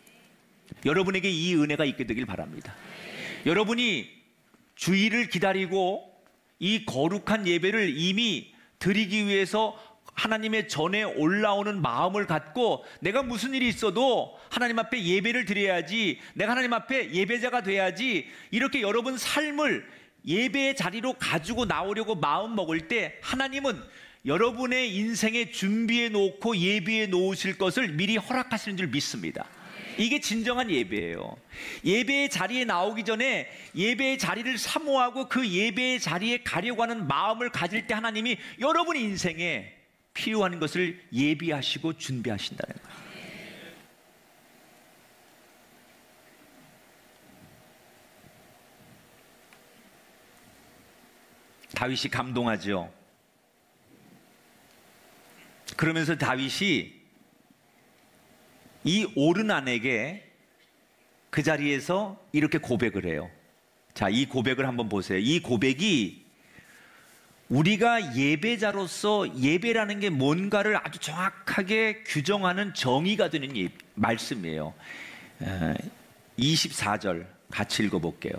여러분에게 이 은혜가 있게 되길 바랍니다. 여러분이 주일을 기다리고 이 거룩한 예배를 이미 드리기 위해서 하나님의 전에 올라오는 마음을 갖고 내가 무슨 일이 있어도 하나님 앞에 예배를 드려야지, 내가 하나님 앞에 예배자가 돼야지, 이렇게 여러분 삶을 예배의 자리로 가지고 나오려고 마음 먹을 때 하나님은 여러분의 인생에 준비해 놓고 예비해 놓으실 것을 미리 허락하시는 줄 믿습니다. 이게 진정한 예배예요. 예배의 자리에 나오기 전에 예배의 자리를 사모하고 그 예배의 자리에 가려고 하는 마음을 가질 때 하나님이 여러분 인생에 필요한 것을 예비하시고 준비하신다는 거예요. 다윗이 감동하죠. 그러면서 다윗이 이 오르난에게 그 자리에서 이렇게 고백을 해요. 자, 이 고백을 한번 보세요. 이 고백이 우리가 예배자로서 예배라는 게 뭔가를 아주 정확하게 규정하는 정의가 되는 말씀이에요. 24절 같이 읽어볼게요.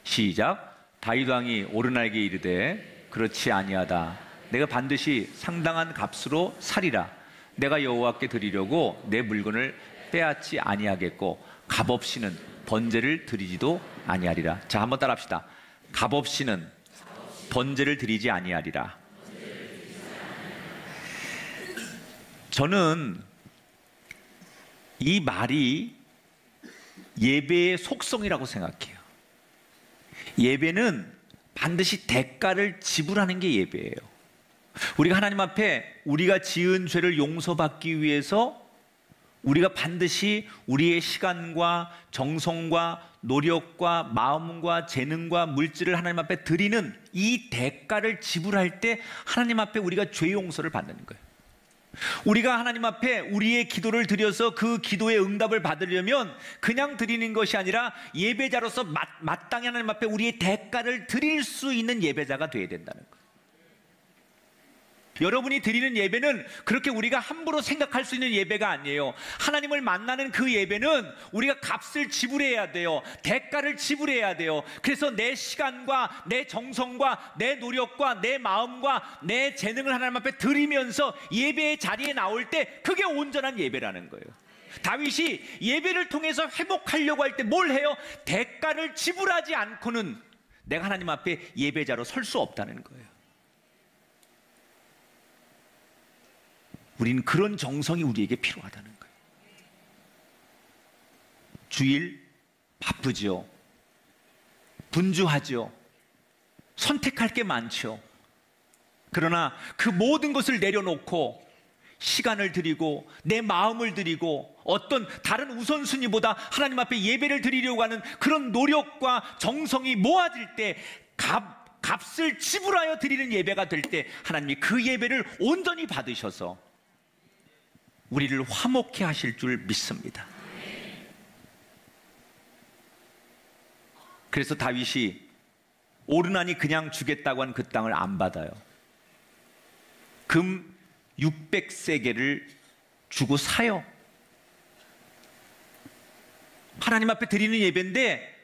시작. 다윗 왕이 오르나에게 이르되 그렇지 아니하다. 내가 반드시 상당한 값으로 사리라. 내가 여호와께 드리려고 내 물건을 빼앗지 아니하겠고 값없이는 번제를 드리지도 아니하리라. 자, 한번 따라합시다. 값없이는 번제를 드리지 아니하리라. 저는 이 말이 예배의 속성이라고 생각해요. 예배는 반드시 대가를 지불하는 게 예배예요. 우리가 하나님 앞에 우리가 지은 죄를 용서받기 위해서 우리가 반드시 우리의 시간과 정성과 노력과 마음과 재능과 물질을 하나님 앞에 드리는 이 대가를 지불할 때 하나님 앞에 우리가 죄 용서를 받는 거예요. 우리가 하나님 앞에 우리의 기도를 드려서 그 기도의 응답을 받으려면 그냥 드리는 것이 아니라 예배자로서 마땅히 하나님 앞에 우리의 대가를 드릴 수 있는 예배자가 되어야 된다는 거예요. 여러분이 드리는 예배는 그렇게 우리가 함부로 생각할 수 있는 예배가 아니에요. 하나님을 만나는 그 예배는 우리가 값을 지불해야 돼요. 대가를 지불해야 돼요. 그래서 내 시간과 내 정성과 내 노력과 내 마음과 내 재능을 하나님 앞에 드리면서 예배의 자리에 나올 때 그게 온전한 예배라는 거예요. 다윗이 예배를 통해서 회복하려고 할 때 뭘 해요? 대가를 지불하지 않고는 내가 하나님 앞에 예배자로 설 수 없다는 거예요. 우리는 그런 정성이 우리에게 필요하다는 거예요. 주일 바쁘죠. 분주하죠. 선택할 게 많죠. 그러나 그 모든 것을 내려놓고 시간을 드리고 내 마음을 드리고 어떤 다른 우선순위보다 하나님 앞에 예배를 드리려고 하는 그런 노력과 정성이 모아질 때 값을 지불하여 드리는 예배가 될 때 하나님이 그 예배를 온전히 받으셔서 우리를 화목해 하실 줄 믿습니다. 그래서 다윗이 오르나니 그냥 주겠다고 한 그 땅을 안 받아요. 금 600세겔을 주고 사요. 하나님 앞에 드리는 예배인데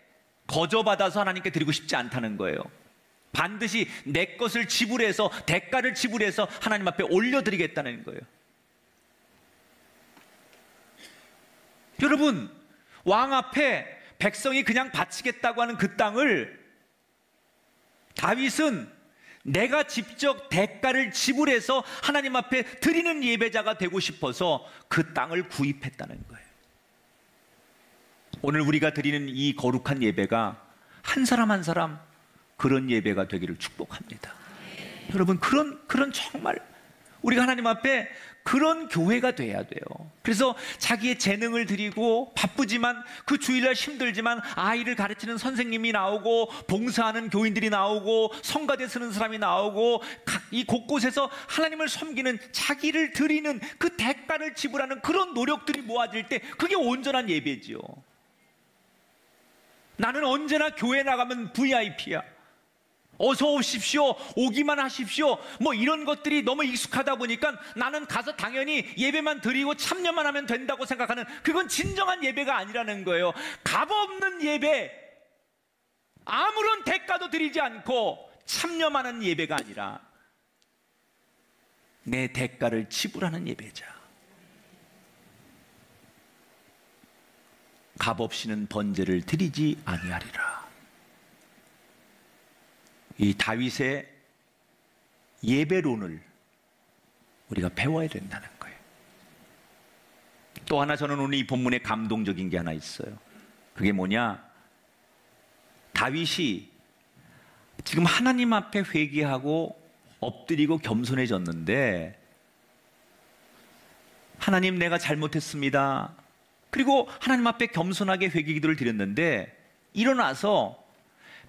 거저받아서 하나님께 드리고 싶지 않다는 거예요. 반드시 내 것을 지불해서 대가를 지불해서 하나님 앞에 올려드리겠다는 거예요. 여러분, 왕 앞에 백성이 그냥 바치겠다고 하는 그 땅을 다윗은 내가 직접 대가를 지불해서 하나님 앞에 드리는 예배자가 되고 싶어서 그 땅을 구입했다는 거예요. 오늘 우리가 드리는 이 거룩한 예배가 한 사람 한 사람 그런 예배가 되기를 축복합니다. 여러분, 그런 정말 우리가 하나님 앞에 그런 교회가 돼야 돼요. 그래서 자기의 재능을 드리고 바쁘지만 그 주일날 힘들지만 아이를 가르치는 선생님이 나오고 봉사하는 교인들이 나오고 성가대 쓰는 사람이 나오고 이 곳곳에서 하나님을 섬기는 자기를 드리는 그 대가를 지불하는 그런 노력들이 모아질 때 그게 온전한 예배지요. 나는 언제나 교회 나가면 VIP야. 어서 오십시오. 오기만 하십시오. 뭐 이런 것들이 너무 익숙하다 보니까 나는 가서 당연히 예배만 드리고 참여만 하면 된다고 생각하는, 그건 진정한 예배가 아니라는 거예요. 값없는 예배, 아무런 대가도 드리지 않고 참여만 하는 예배가 아니라 내 대가를 지불하는 예배자. 값없이는 번제를 드리지 아니하리라. 이 다윗의 예배론을 우리가 배워야 된다는 거예요. 또 하나 저는 오늘 이 본문에 감동적인 게 하나 있어요. 그게 뭐냐? 다윗이 지금 하나님 앞에 회개하고 엎드리고 겸손해졌는데, 하나님 내가 잘못했습니다. 그리고 하나님 앞에 겸손하게 회개 기도를 드렸는데 일어나서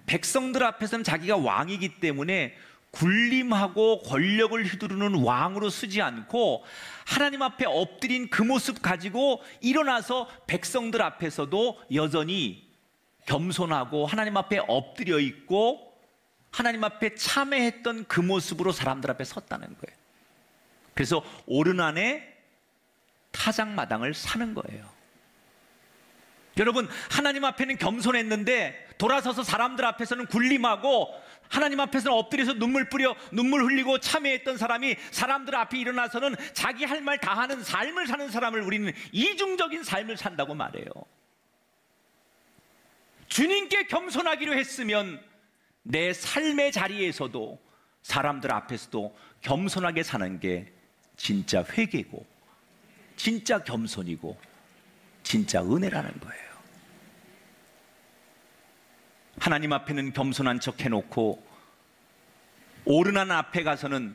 백성들 앞에서는 자기가 왕이기 때문에 군림하고 권력을 휘두르는 왕으로 쓰지 않고 하나님 앞에 엎드린 그 모습 가지고 일어나서 백성들 앞에서도 여전히 겸손하고 하나님 앞에 엎드려 있고 하나님 앞에 참회했던 그 모습으로 사람들 앞에 섰다는 거예요. 그래서 오르난의 타작마당을 사는 거예요. 여러분, 하나님 앞에는 겸손했는데 돌아서서 사람들 앞에서는 군림하고 하나님 앞에서는 엎드려서 눈물 흘리고 참회했던 사람이 사람들 앞에 일어나서는 자기 할 말 다 하는 삶을 사는 사람을 우리는 이중적인 삶을 산다고 말해요. 주님께 겸손하기로 했으면 내 삶의 자리에서도 사람들 앞에서도 겸손하게 사는 게 진짜 회개고 진짜 겸손이고 진짜 은혜라는 거예요. 하나님 앞에는 겸손한 척 해놓고 오르난 앞에 가서는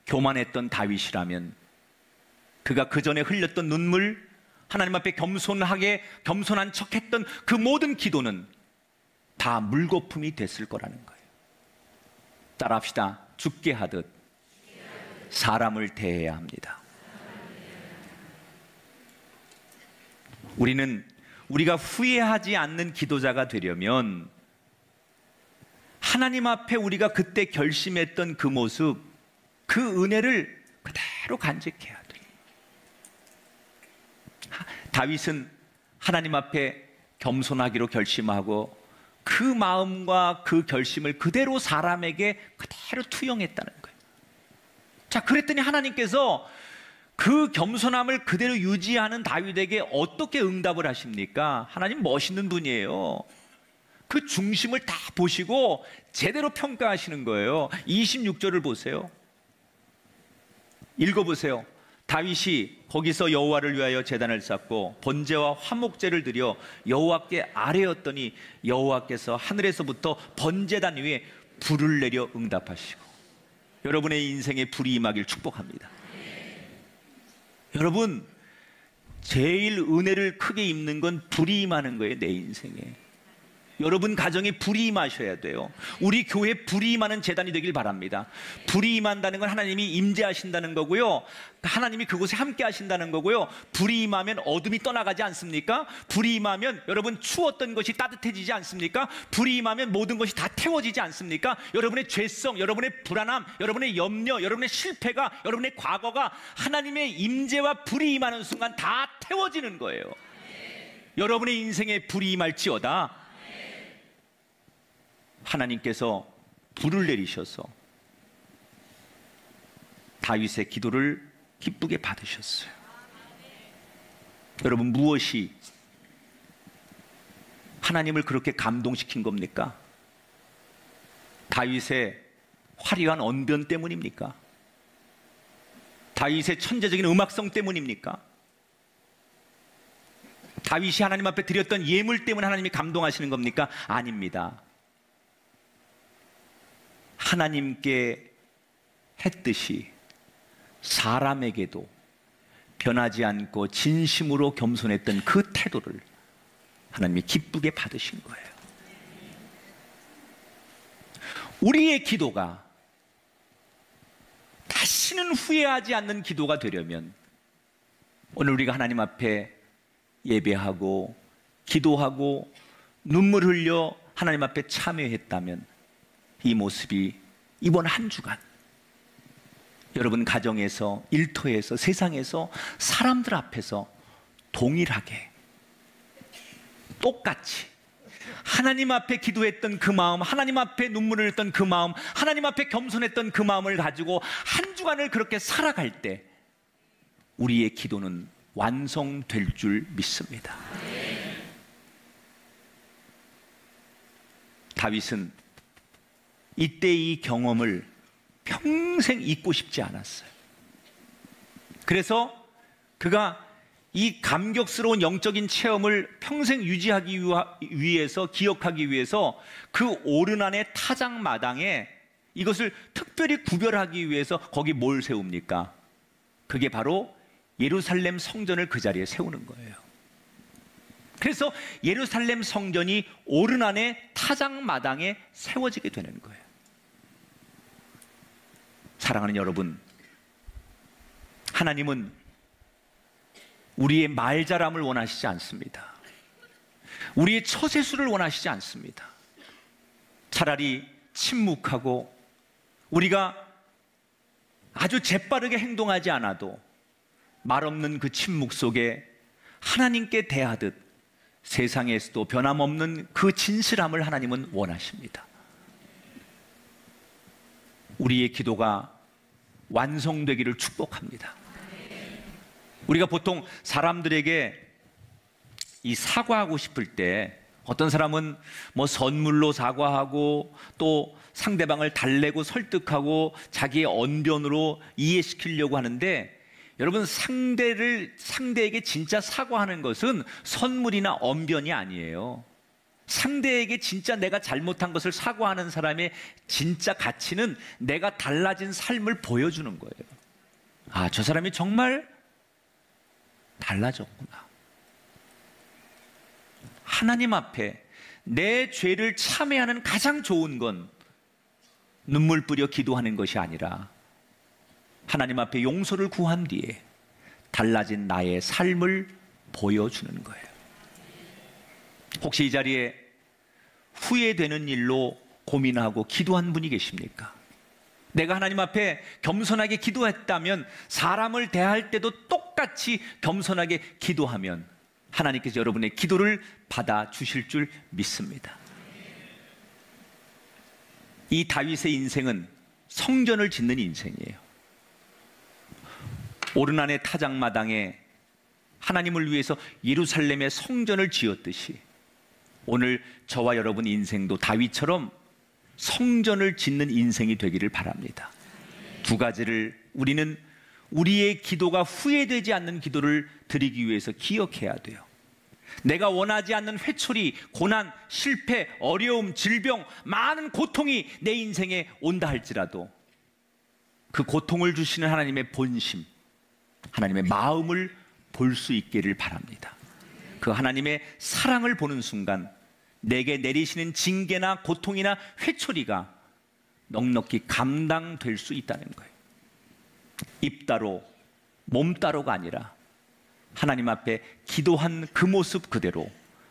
교만했던 다윗이라면 그가 그 전에 흘렸던 눈물, 하나님 앞에 겸손한 척 했던 그 모든 기도는 다 물거품이 됐을 거라는 거예요. 따라합시다. 죽게 하듯 사람을 대해야 합니다. 우리가 후회하지 않는 기도자가 되려면 하나님 앞에 우리가 그때 결심했던 그 모습, 그 은혜를 그대로 간직해야 돼요. 다윗은 하나님 앞에 겸손하기로 결심하고 그 마음과 그 결심을 그대로 사람에게 그대로 투영했다는 거예요. 자, 그랬더니 하나님께서 그 겸손함을 그대로 유지하는 다윗에게 어떻게 응답을 하십니까? 하나님 멋있는 분이에요. 그 중심을 다 보시고 제대로 평가하시는 거예요. 26절을 보세요. 읽어보세요. 다윗이 거기서 여호와를 위하여 제단을 쌓고 번제와 화목제를 드려 여호와께 아뢰었더니 여호와께서 하늘에서부터 번제단 위에 불을 내려 응답하시고, 여러분의 인생에 불이 임하길 축복합니다. 여러분, 제일 은혜를 크게 입는 건 불이 임하는 거예요. 내 인생에. 여러분 가정에 불이 임하셔야 돼요. 우리 교회 불이 임하는 재단이 되길 바랍니다. 불이 임한다는 건 하나님이 임재하신다는 거고요, 하나님이 그곳에 함께 하신다는 거고요. 불이 임하면 어둠이 떠나가지 않습니까? 불이 임하면 여러분 추웠던 것이 따뜻해지지 않습니까? 불이 임하면 모든 것이 다 태워지지 않습니까? 여러분의 죄성, 여러분의 불안함, 여러분의 염려, 여러분의 실패가, 여러분의 과거가 하나님의 임재와 불이 임하는 순간 다 태워지는 거예요. 여러분의 인생에 불이 임할지어다 하나님께서 불을 내리셔서 다윗의 기도를 기쁘게 받으셨어요. 여러분, 무엇이 하나님을 그렇게 감동시킨 겁니까? 다윗의 화려한 언변 때문입니까? 다윗의 천재적인 음악성 때문입니까? 다윗이 하나님 앞에 드렸던 예물 때문에 하나님이 감동하시는 겁니까? 아닙니다. 하나님께 했듯이 사람에게도 변하지 않고 진심으로 겸손했던 그 태도를 하나님이 기쁘게 받으신 거예요. 우리의 기도가 다시는 후회하지 않는 기도가 되려면 오늘 우리가 하나님 앞에 예배하고 기도하고 눈물 흘려 하나님 앞에 참여했다면 이 모습이 이번 한 주간 여러분 가정에서, 일터에서, 세상에서, 사람들 앞에서 동일하게 똑같이 하나님 앞에 기도했던 그 마음, 하나님 앞에 눈물을 흘렸던 그 마음, 하나님 앞에 겸손했던 그 마음을 가지고 한 주간을 그렇게 살아갈 때 우리의 기도는 완성될 줄 믿습니다. 다윗은 이때 이 경험을 평생 잊고 싶지 않았어요. 그래서 그가 이 감격스러운 영적인 체험을 평생 유지하기 위해서, 기억하기 위해서 그 오르난의 타작마당에 이것을 특별히 구별하기 위해서 거기 뭘 세웁니까? 그게 바로 예루살렘 성전을 그 자리에 세우는 거예요. 그래서 예루살렘 성전이 오르난의 타작마당에 세워지게 되는 거예요. 사랑하는 여러분, 하나님은 우리의 말잘함을 원하시지 않습니다. 우리의 처세술을 원하시지 않습니다. 차라리 침묵하고 우리가 아주 재빠르게 행동하지 않아도 말 없는 그 침묵 속에 하나님께 대하듯 세상에서도 변함없는 그 진실함을 하나님은 원하십니다. 우리의 기도가 완성되기를 축복합니다. 우리가 보통 사람들에게 이 사과하고 싶을 때 어떤 사람은 뭐 선물로 사과하고 또 상대방을 달래고 설득하고 자기의 언변으로 이해시키려고 하는데, 여러분 상대에게 진짜 사과하는 것은 선물이나 언변이 아니에요. 상대에게 진짜 내가 잘못한 것을 사과하는 사람의 진짜 가치는 내가 달라진 삶을 보여주는 거예요. 아, 저 사람이 정말 달라졌구나. 하나님 앞에 내 죄를 참회하는 가장 좋은 건 눈물 뿌려 기도하는 것이 아니라 하나님 앞에 용서를 구한 뒤에 달라진 나의 삶을 보여주는 거예요. 혹시 이 자리에 후회되는 일로 고민하고 기도한 분이 계십니까? 내가 하나님 앞에 겸손하게 기도했다면, 사람을 대할 때도 똑같이 겸손하게 기도하면 하나님께서 여러분의 기도를 받아주실 줄 믿습니다. 이 다윗의 인생은 성전을 짓는 인생이에요. 오르난의 타작마당에 하나님을 위해서 예루살렘의 성전을 지었듯이 오늘 저와 여러분 인생도 다윗처럼 성전을 짓는 인생이 되기를 바랍니다. 두 가지를 우리는 우리의 기도가 후회되지 않는 기도를 드리기 위해서 기억해야 돼요. 내가 원하지 않는 회초리, 고난, 실패, 어려움, 질병, 많은 고통이 내 인생에 온다 할지라도 그 고통을 주시는 하나님의 본심, 하나님의 마음을 볼 수 있기를 바랍니다. 그 하나님의 사랑을 보는 순간 내게 내리시는 징계나 고통이나 회초리가 넉넉히 감당될 수 있다는 거예요. 입 따로 몸 따로가 아니라 하나님 앞에 기도한 그 모습 그대로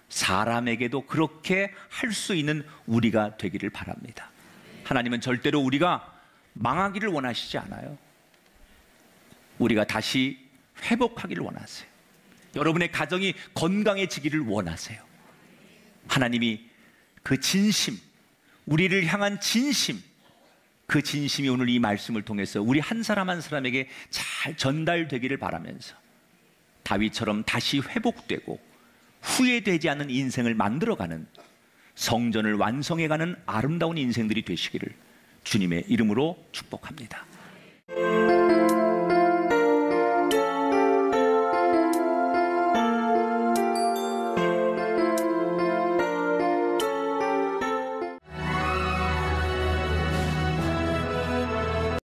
사람에게도 그렇게 할 수 있는 우리가 되기를 바랍니다. 하나님은 절대로 우리가 망하기를 원하시지 않아요. 우리가 다시 회복하기를 원하세요. 여러분의 가정이 건강해지기를 원하세요. 하나님이 그 진심, 우리를 향한 진심, 그 진심이 오늘 이 말씀을 통해서 우리 한 사람 한 사람에게 잘 전달되기를 바라면서 다윗처럼 다시 회복되고 후회되지 않는 인생을 만들어가는, 성전을 완성해가는 아름다운 인생들이 되시기를 주님의 이름으로 축복합니다.